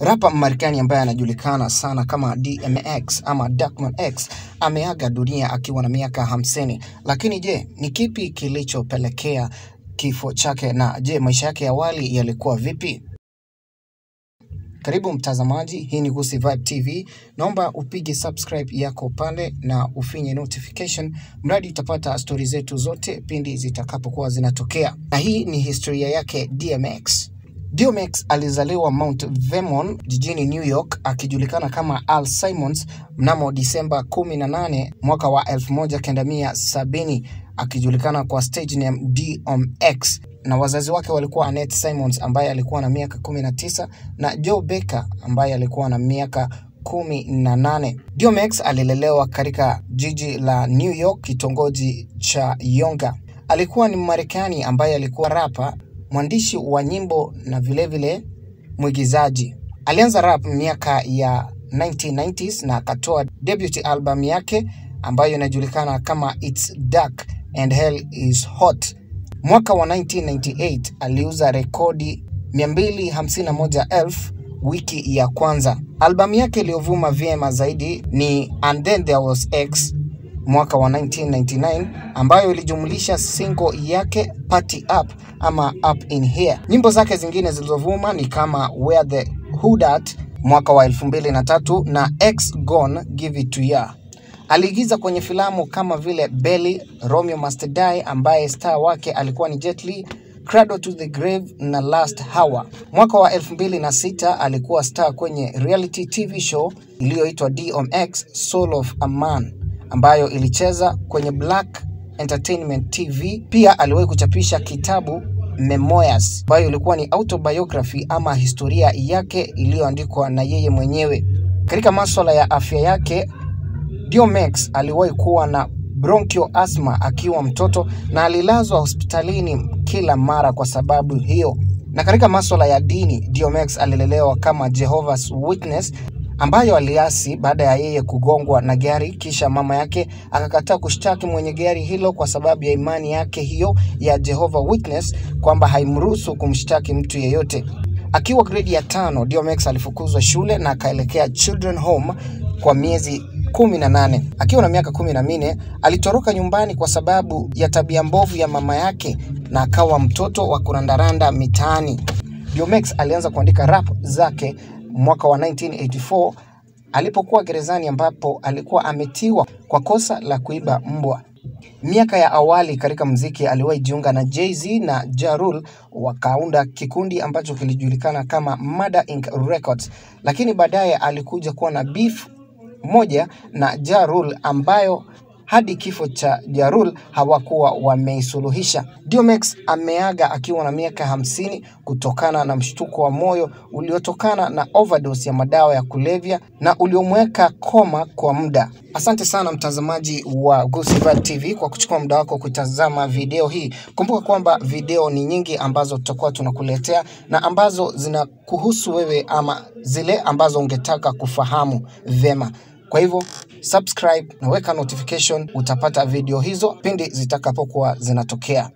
Rapa Marekani ambaye anajulikana sana kama DMX ama Darkman X ameaga dunia akiwa na miaka 50. Lakini je, ni kipi kilichopelekea kifo chake, na je maisha yake ya awali yalikuwa vipi? Karibu mtazamaji, hii ni Gusii Vibe TV. Naomba upige subscribe yako pale na ufinye notification, mradi utapata stories zetu zote pindi zitakapokuwa zinatokea. Na hii ni historia yake DMX. DMX alizaliwa Mount Vernon jijini New York akijulikana kama Al Simmons mnamo Disemba 18 mwaka wa 1970 akijulikana kwa stage name DMX, na wazazi wake walikuwa Annette Simmons ambaye alikuwa na miaka 19 na Joe Becker ambaye alikuwa na miaka 18. DMX alilelewa katika jiji la New York, kitongoji cha Yonga. Alikuwa ni Marekani ambaye alikuwa rapa, mwandishi wa nyimbo na vilevile mwigizaji. Alianza rap miaka ya 1990s na akatoa debut album yake ambayo inajulikana kama It's Dark and Hell is Hot. Mwaka wa 1998 aliuza rekodi 251,000 wiki ya kwanza. Albamu yake iliyovuma vyema zaidi ni And Then There Was X mwaka wa 1999 ambayo ilijumlisha single yake Party Up ama Up in Here. Nyimbo zake zingine zilizovuma ni kama Where the Hood At mwaka wa 2003 na X Gone Give It To Ya. Aliigiza kwenye filamu kama vile Belly, Romeo Must Die ambaye star wake alikuwa ni Jet Li, Cradle to the Grave na Last Hour. Mwaka wa 2006 alikuwa star kwenye reality TV show iliyoitwa DMX Soul of a Man ambayo ilicheza kwenye Black Entertainment TV. Pia aliwahi kuchapisha kitabu Memoirs ambayo ilikuwa ni autobiography ama historia yake iliyoandikwa na yeye mwenyewe. Katika masuala ya afya yake, DMX aliwahi kuwa na bronchial asthma akiwa mtoto na alilazwa hospitalini kila mara kwa sababu hiyo. Na katika masuala ya dini, DMX alilelewa kama Jehovah's Witness ambayo aliasi baada ya yeye kugongwa na gari, kisha mama yake akakataa kushtaki mwenye gari hilo kwa sababu ya imani yake hiyo ya Jehovah's Witness kwamba haimruhusu kumshtaki mtu yeyote. Akiwa grade ya 5, DMX alifukuzwa shule na akaelekea Children Home kwa miezi 18. Akiwa na miaka 14 alitoroka nyumbani kwa sababu ya tabia mbovu ya mama yake na akawa mtoto wa kurandaranda mitaani. DMX alianza kuandika rap zake mwaka wa 1984 alipokuwa gerezani ambapo alikuwa ametiwa kwa kosa la kuiba mbwa. Miaka ya awali katika muziki aliwahi jiunga na Jay-Z na Ja Rule, wakaunda kikundi ambacho kilijulikana kama Murder Inc. Records, lakini baadaye alikuja kuwa na beef moja na Ja Rule ambayo hadi kifo cha Ja Rule hawakuwa wameisuluhisha. DMX ameaga akiwa na miaka 50 kutokana na mshtuko wa moyo uliotokana na overdose ya madawa ya kulevya na uliomweka koma kwa muda. Asante sana mtazamaji wa Gusii Vibe TV kwa kuchukua muda wako kutazama video hii. Kumbuka kwamba video ni nyingi ambazo tutakuwa tunakuletea na ambazo zinakuhusu wewe ama zile ambazo ungetaka kufahamu vema. Kwa hivyo subscribe na weka notification, utapata video hizo pindi zitakapokuwa zinatokea.